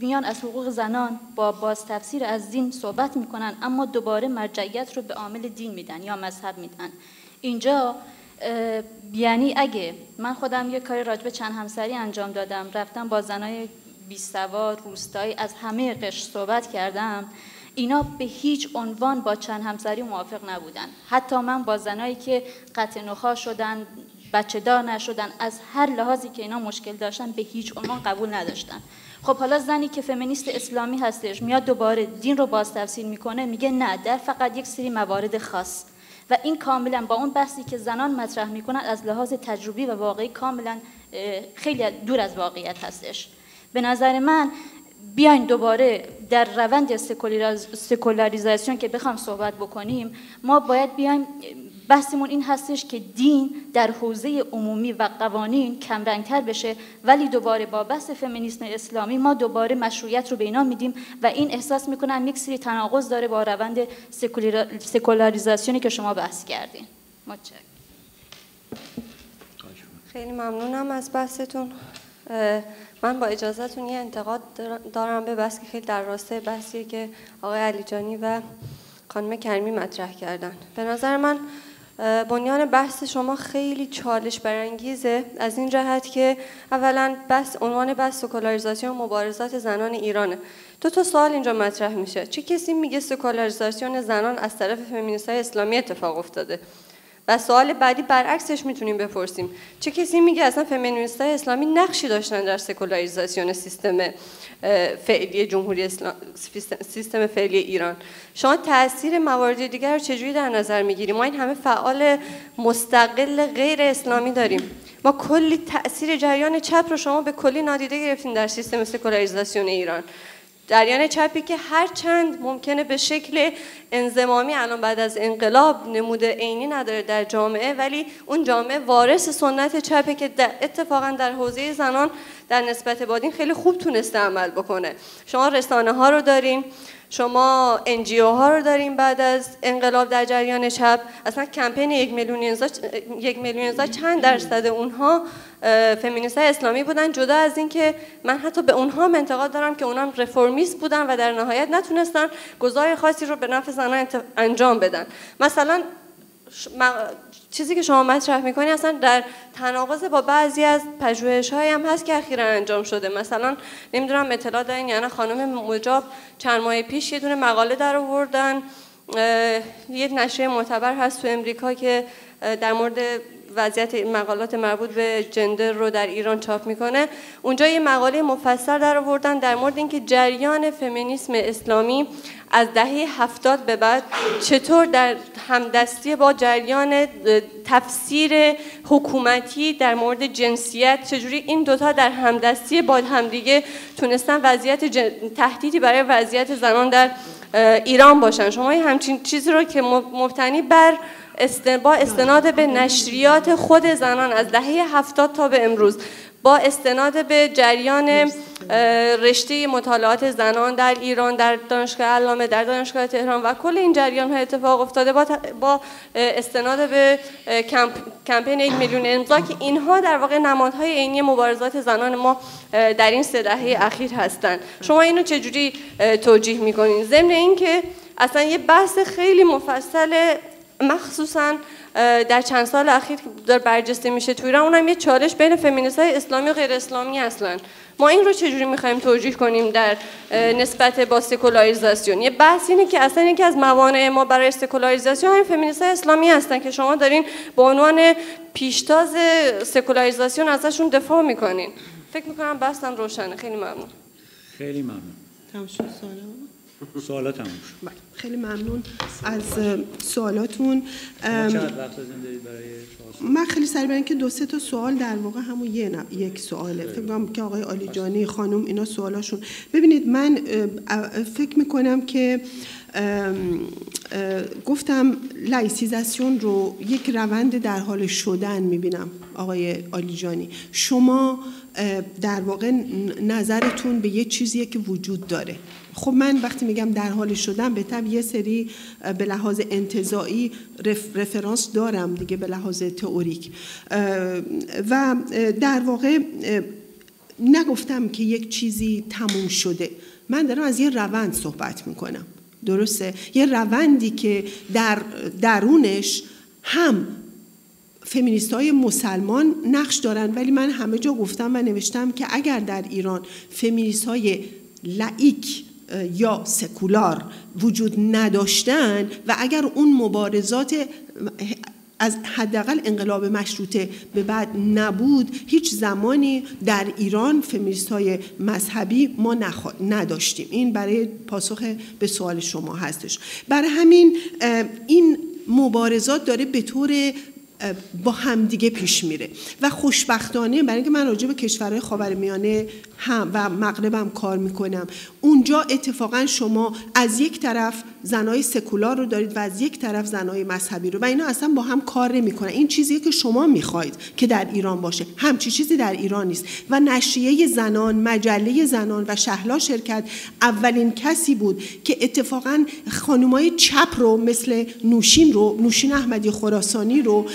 میان از حقوق زنان با باز تفسیر از دین صحبت میکنن، اما دوباره مرجعیت رو به عامل دین میدن یا مذهب میدن. اینجا یعنی اگه من خودم یه کاری راجع به چند همسری انجام دادم، رفتم با زنای بی‌سواد روستایی از همه قشر صحبت کردم، اینا به هیچ عنوان با چند همسری موافق نبودن. حتی من با زنایی که قطع نخاع شدن، بچه دار نشدن، از هر لحاظی که اینا مشکل داشتن، به هیچ عنوان قبول نداشتن. خب حالا زنی که فمینیست اسلامی هستش میاد دوباره دین رو باز تفسیر میکنه، میگه نه در فقط یک سری موارد خاص، و این کاملا با اون بحثی که زنان مطرح میکنن از لحاظ تجربی و واقعی کاملا خیلی دور از واقعیت هستش. به نظر من بیاین دوباره در روند سکولاریزاسیون که بخوام صحبت بکنیم، ما باید بیایم بحثمون این هستش که دین در حوزه عمومی و قوانین کمرنگتر بشه، ولی دوباره با بحث فمینیسم اسلامی ما دوباره مشروعیت رو به اینا میدیم و این احساس میکنم یک سری تناقض داره با روند سکولاریزاسیونی که شما بحث کردین. متشکرم. خیلی ممنونم از بحثتون. من با اجازهتون یه انتقاد دارم به بحث که خیلی در راستای بحثیه که آقای علیجانی و خانم کریمی مطرح کردن. به نظر من بنیان بحث شما خیلی چالش برانگیزه، از این جهت که اولا عنوان بحث سکولاریزاسیون مبارزات زنان ایرانه. دو تا سوال اینجا مطرح میشه. چه کسی میگه سکولاریزاسیون زنان از طرف فمینیست‌های اسلامی اتفاق افتاده؟ و سوال بعدی برعکسش میتونیم بپرسیم، چه کسی میگه اصلا فمینیست‌های اسلامی نقشی داشتن در سکولاریزاسیون سیستم فعلی جمهوری اسلام، سیستم فعلی ایران؟ شما تاثیر موارد دیگر رو چجوری در نظر میگیریم؟ ما این همه فعال مستقل غیر اسلامی داریم، ما کلی تاثیر جریان چپ رو شما به کلی نادیده گرفتین در سیستم سکولاریزاسیون ایران. جریان چپی که هرچند ممکنه به شکل انضمامی الان بعد از انقلاب نمود عینی نداره در جامعه، ولی اون جامعه وارث سنت چپه که اتفاقا در حوزه زنان در نسبت با دین خیلی خوب تونسته عمل بکنه. شما رسانه ها رو دارین، شما NGO ها رو داریم بعد از انقلاب در جریان چپ. اصلا کمپین 1 میلیون زا چند درصد اونها فمینیست‌های اسلامی بودن، جدا از این که من حتی به اونها انتقاد دارم که اونها رفرمیست بودن و در نهایت نتونستن گزار خاصی رو به نفع زنان انجام بدن. مثلا چیزی که شما مطرح می‌کنی اصلا در تناقض با بعضی از پژوهش‌هایی هم هست که اخیراً انجام شده. مثلا نمیدونم اطلاع دارین، یعنی خانم مجاب چند ماه پیش یه دونه مقاله در آوردن، یه نشریه معتبر هست تو امریکا که در مورد وضعیت مقالات مربوط به جندر رو در ایران چاپ میکنه. اونجا یه مقاله مفصل در آوردن در مورد اینکه جریان فمینیسم اسلامی از دهه 70 به بعد چطور در همدستی با جریان تفسیر حکومتی در مورد جنسیت، چجوری این دوتا در همدستی با همدیگه تونستن تهدیدی برای وضعیت زنان در ایران باشن. شما همچین چیزی رو که مبتنی بر با استناد به نشریات خود زنان از دهه 70 تا به امروز، با استناد به جریان رشته مطالعات زنان در ایران، در دانشگاه علامه، در دانشگاه تهران و کل این جریان ها اتفاق افتاده، با استناد به کمپین 1 میلیون امضا که اینها در واقع نمادهای عینی مبارزات زنان ما در این 3 دهه اخیر هستند. شما اینو چجوری توجیه میکنین؟ ضمن اینکه اصلا یه بحث خیلی مفصل مخصوصاً در چند سال اخیر که داره برجسته میشه تو ایران، اونم یه چالش بین فمینیست‌های اسلامی و غیر اسلامی اصلاً. ما این رو چجوری می‌خوایم توجیه کنیم در نسبت با سکولاریزاسیون؟ یه بحث اینه که اصلا یکی از موانع ما برای سکولاریزاسیون همین فمینیست‌های اسلامی هستن که شما دارین به عنوان پیشتاز سکولاریزاسیون ازشون دفاع می‌کنین. فکر می‌کنم بحثم روشنه. خیلی ممنون. خیلی ممنون. تمام شد سوالات تموم شد. خیلی ممنون از سوالاتون. چقدر وقت لازم دارید برای سوال؟ من خیلی سریع، برای اینکه 2-3 تا سوال در واقع همون یک سواله. فکر کنم که آقای علیجانی خانم اینا سوالاشون. ببینید من فکر میکنم که گفتم لایسیزاسیون رو یک روند در حال شدن میبینم. آقای علیجانی شما در واقع نظرتون به یه چیزیه که وجود داره. خب من وقتی میگم در حال شدن به طب یه سری به لحاظ انتزاعی رفرانس دارم دیگه، به لحاظ تئوریک، و در واقع نگفتم که یک چیزی تموم شده. من دارم از یه روند صحبت میکنم، درسته؟ یه روندی که در درونش هم فمینیست‌های مسلمان نقش دارن، ولی من همه جا گفتم و نوشتم که اگر در ایران فمینیست‌های لایک یا سکولار وجود نداشتن و اگر اون مبارزات از حداقل انقلاب مشروطه به بعد نبود، هیچ زمانی در ایران فمینیست‌های مذهبی ما نداشتیم. این برای پاسخ به سوال شما هستش. برای همین این مبارزات داره به طور با همدیگه پیش میره و خوشبختانه، برای اینکه من راجع به کشورهای خاورمیانه هم و مغرب هم کار میکنم، اونجا اتفاقا شما از یک طرف زنای سکولار رو دارید و از یک طرف زنای مذهبی رو، و اینا اصلا با هم کار نمیکنن. این چیزیه که شما میخواید که در ایران باشه، همچی چیزی در ایران نیست. و نشریه زنان، مجله زنان و شهلا شرکت اولین کسی بود که اتفاقا خانمای چپ رو مثل نوشین احمدی خراسانی رو،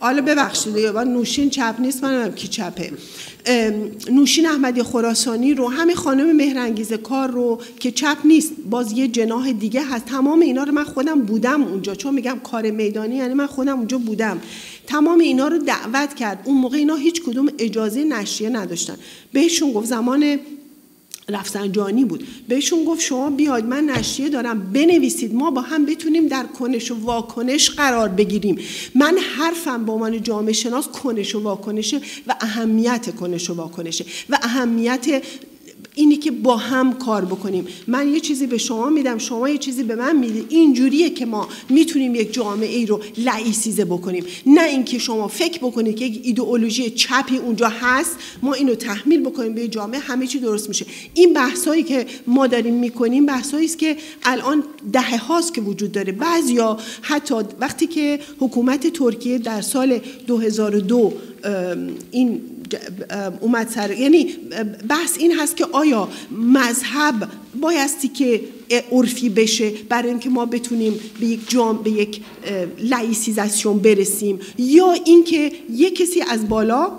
حالا ببخشید نوشین چپ نیست، منم کی چپه، نوشین احمدی خراسانی رو، همین خانم مهرانگیز کار رو که چپ نیست، باز یه جناح دیگه هست. تمام اینا رو من خودم بودم اونجا، چون میگم کار میدانی یعنی من خودم اونجا بودم. تمام اینا رو دعوت کرد. اون موقع اینا هیچ کدوم اجازه نشریه نداشتن. بهشون گفت، زمان رفسنجانی بود، بهشون گفت شما بیاید من نشریه دارم بنویسید، ما با هم بتونیم در کنش و واکنش قرار بگیریم. من حرفم به عنوان جامعه شناس کنش و واکنشه و اهمیت کنش و واکنشه و اهمیت اینی که با هم کار بکنیم. من یه چیزی به شما میدم، شما یه چیزی به من میدید. اینجوریه که ما میتونیم یک جامعه ای رو لایسیزه بکنیم، نه اینکه شما فکر بکنید که یک ایدئولوژی چپی اونجا هست ما اینو تحمیل بکنیم به جامعه همه چی درست میشه. این بحثایی که ما داریم میکنیم بحثایی است که الان دهه هاست که وجود داره. بعضیا حتی وقتی که حکومت ترکیه در سال 2002 این اومد سر، یعنی بحث این هست که آیا مذهب بایستی که عرفی بشه برای اینکه ما بتونیم به یک لایسیزاسیون برسیم، یا اینکه یک کسی از بالا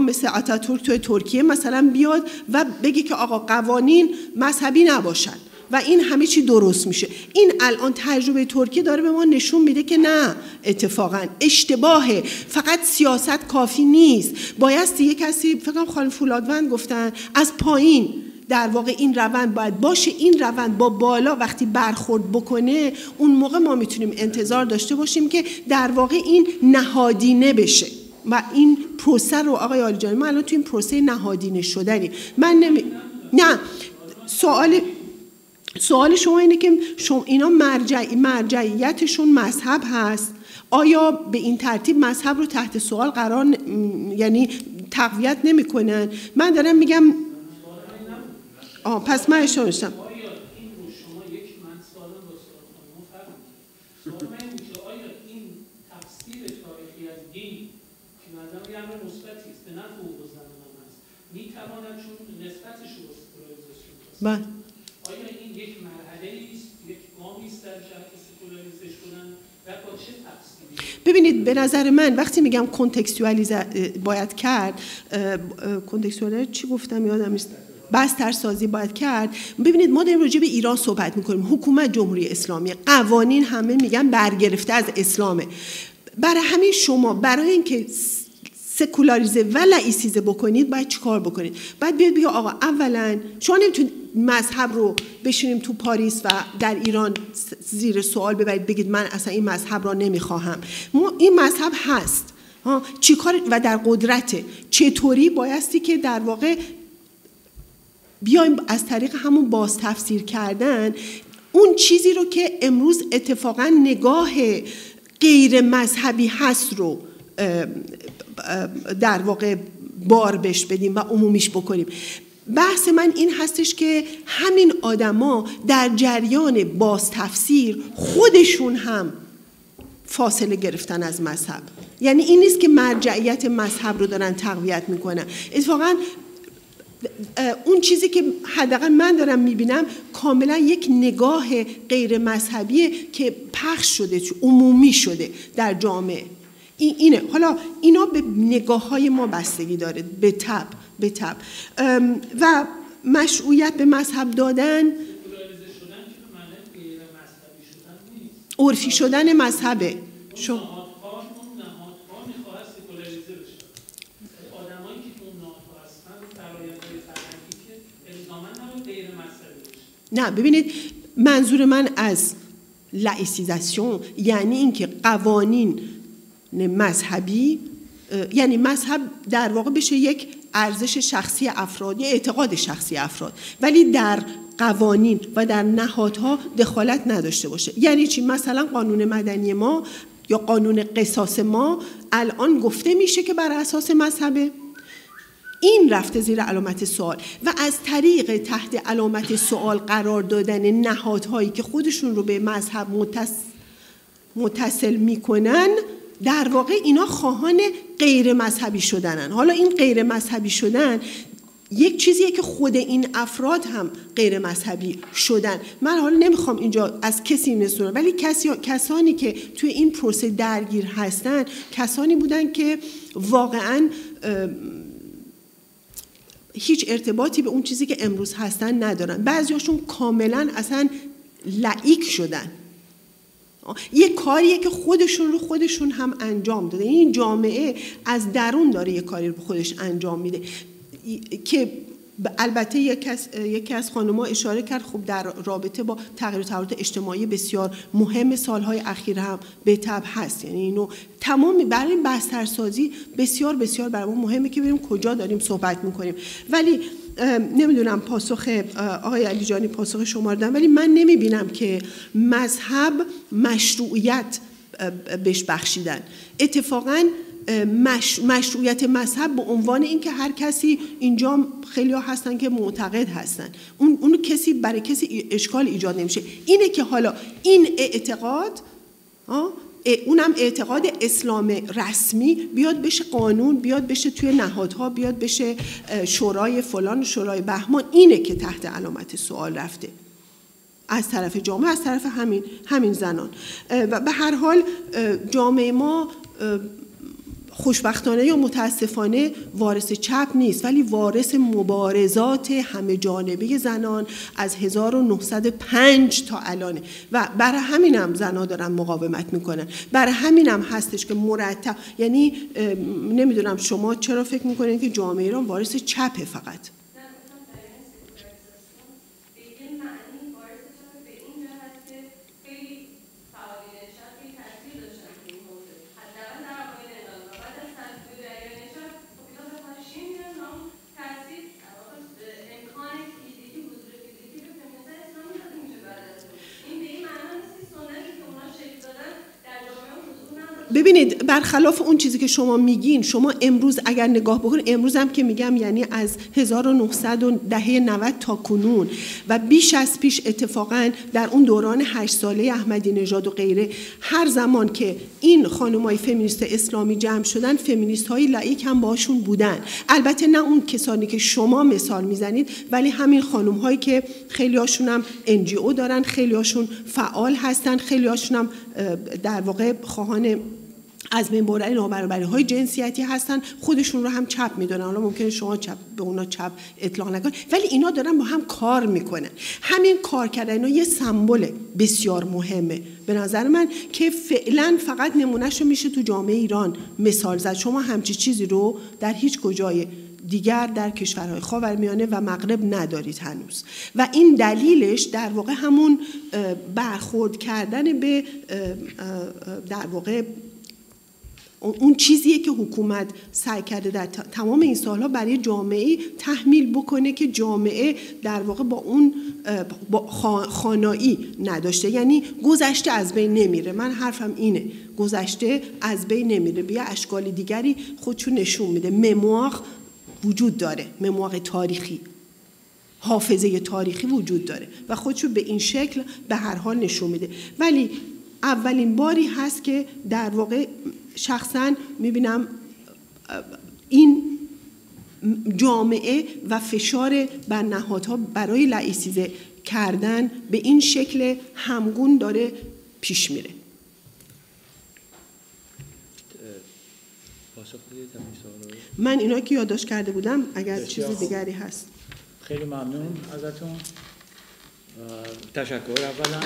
مثل آتاتورک توی ترکیه مثلا بیاد و بگه که آقا قوانین مذهبی نباشن و این همه چی درست میشه. این الان تجربه ترکیه داره به ما نشون میده که نه، اتفاقا اشتباهه. فقط سیاست کافی نیست، بایستی یک کسی، فکر کنم خانم فولادوند گفتن، از پایین در واقع این روند باید باشه. این روند با بالا وقتی برخورد بکنه، اون موقع ما میتونیم انتظار داشته باشیم که در واقع این نهادینه بشه. و این پروسه رو آقای عالیجانی، ما الان تو این پروسه نهادینه شدنی. نه، سوال شما اینه که اینا مرجعیتشون مذهب هست، آیا به این ترتیب مذهب رو تحت سوال قرار یعنی تقویت نمی‌کنن؟ من دارم میگم پس من اشاره داشتم. آیا این رو شما یک من سوالم با سوال فرق می‌کنه؟ آیا این تفسیر تاریخی از دین که مثلا یه امر مثبتی است به نفع حقوق زنان است، می‌تواند چون نسبتش رو بله، آیا این یک مرحله است، یک گامی است در جهت سکولاریزه شدن و با چه تفسیری؟ ببینید به نظر من وقتی میگم کنتکستوالیزه باید کرد، کنتکستوالیزه چی گفتم یادم نیست، بسترسازی باید کرد. ببینید ما داریم راجع به ایران صحبت میکنیم، حکومت جمهوری اسلامی، قوانین همه میگن برگرفته از اسلامه. برای همین شما برای اینکه سکولاریزه و لایسیزه بکنید باید چیکار بکنید؟ باید بیاد بگید آقا اولا شما نمیتونید مذهب رو بشینیم تو پاریس و در ایران زیر سوال ببرید بگید من اصلا این مذهب را نمیخواهم. این مذهب هست، چیکار و در قدرته. چطوری بایستی که در واقع بیایم از طریق همون باز تفسیر کردن اون چیزی رو که امروز اتفاقا نگاه غیر مذهبی هست رو در واقع بار بهش بدیم و عمومیش بکنیم. بحث من این هستش که همین آدما در جریان باز تفسیر خودشون هم فاصله گرفتن از مذهب. یعنی این نیست که مرجعیت مذهب رو دارن تقویت میکنن. اتفاقا اون چیزی که حداقل من دارم میبینم کاملا یک نگاه غیر مذهبیه که پخش شده، عمومی شده در جامعه. اینه. حالا اینا به نگاه‌های ما بستگی داره، به تبع و مشروعیت به مذهب دادن، عرفی شدن مذهبه. نه ببینید، منظور من از لایسیزاسیون یعنی اینکه قوانین مذهبی، یعنی مذهب در واقع بشه یک ارزش شخصی افراد یا اعتقاد شخصی افراد، ولی در قوانین و در نهادها دخالت نداشته باشه. یعنی چی؟ مثلا قانون مدنی ما یا قانون قصاص ما الان گفته میشه که بر اساس مذهبه، این رفته زیر علامت سوال و از طریق تحت علامت سوال قرار دادن نهادهایی که خودشون رو به مذهب متصل میکنن، در واقع اینا خواهان غیر مذهبی شدنن. حالا این غیر مذهبی شدن یک چیزیه که خود این افراد هم غیر مذهبی شدن. من حالا نمیخوام اینجا از کسی نسونم، ولی کسانی که توی این پروسه درگیر هستن کسانی بودن که واقعاً هیچ ارتباطی به اون چیزی که امروز هستن ندارن. بعضیاشون کاملاً اصلا لایک شدن. یه کاریه که خودشون هم انجام داده. این جامعه از درون داره یه کاری رو به خودش انجام میده که البته یکی از خانم‌ها اشاره کرد خب در رابطه با تغییر تحولات اجتماعی بسیار مهم سالهای اخیر هم به تبع هست. یعنی اینو تمام برای این بسترسازی بسیار بسیار برای ما مهمه که ببینیم کجا داریم صحبت میکنیم. ولی نمیدونم پاسخ آقای علیجانی پاسخ شما رو دادم، ولی من نمیبینم که مذهب مشروعیت بهش بخشیدن. اتفاقاً مشروعیت مذهب به عنوان این که هر کسی اینجا خیلی ها هستن که معتقد هستن، اونو کسی برای کسی اشکال ایجاد نمیشه. اینه که حالا این اعتقاد اونم اعتقاد اسلام رسمی بیاد بشه قانون، بیاد بشه توی نهادها، بیاد بشه شورای فلان شورای بهمان، اینه که تحت علامت سوال رفته از طرف جامعه، از طرف همین زنان. و به هر حال جامعه ما خوشبختانه یا متاسفانه وارث چپ نیست، ولی وارث مبارزات همه جانبه زنان از 1905 تا الانه و برای همینم زنها دارن مقاومت میکنن. برای همینم هستش که مرتب، یعنی نمیدونم شما چرا فکر میکنید که جامعه ایران وارث چپه فقط؟ ببینید برخلاف اون چیزی که شما میگین، شما امروز اگر نگاه بکنید، امروز هم که میگم یعنی از 1900 و دهه 90 تا کنون و بیش از پیش اتفاقا در اون دوران 8 ساله احمدی نژاد و غیره، هر زمان که این خانم‌های فمینیست اسلامی جمع شدن، فمینیست‌های لایک هم باشون بودن. البته نه اون کسانی که شما مثال میزنید، ولی همین خانم‌هایی که خیلی‌هاشون هم NGO دارن، خیلی‌هاشون فعال هستن، خیلی‌هاشون هم در واقع خواهان از بین بردن نابرابری‌های جنسیتی هستن، خودشون رو هم چپ میدونن. حالا ممکنه شما به اونا چپ اطلاق نکنید، ولی اینا دارن با هم کار میکنن. همین کار کردن اینا یه سمبل بسیار مهمه به نظر من که فعلا فقط نمونهشو میشه تو جامعه ایران مثال زد. شما همچی چیزی رو در هیچ کجای دیگر در کشورهای خاورمیانه و مغرب ندارید هنوز، و این دلیلش در واقع همون برخورد کردن به در واقع اون چیزیه که حکومت سعی کرده در تمام این سالها برای جامعه تحمیل بکنه که جامعه در واقع با اون خانایی نداشته. یعنی گذشته از بین نمیره. من حرفم اینه، گذشته از بین نمیره، بیا اشکال دیگری خودشو نشون میده. مموار وجود داره، مموار تاریخی، حافظه تاریخی وجود داره و خودشو به این شکل به هر حال نشون میده. ولی اولین باری هست که در واقع شخصا میبینم این جامعه و فشار بر نهادها برای لایسیزه کردن به این شکل همگون داره پیش میره. من اینا که یادداشت کرده بودم، اگر چیز دیگری هست. خیلی ممنون ازتون. تشکر اولا.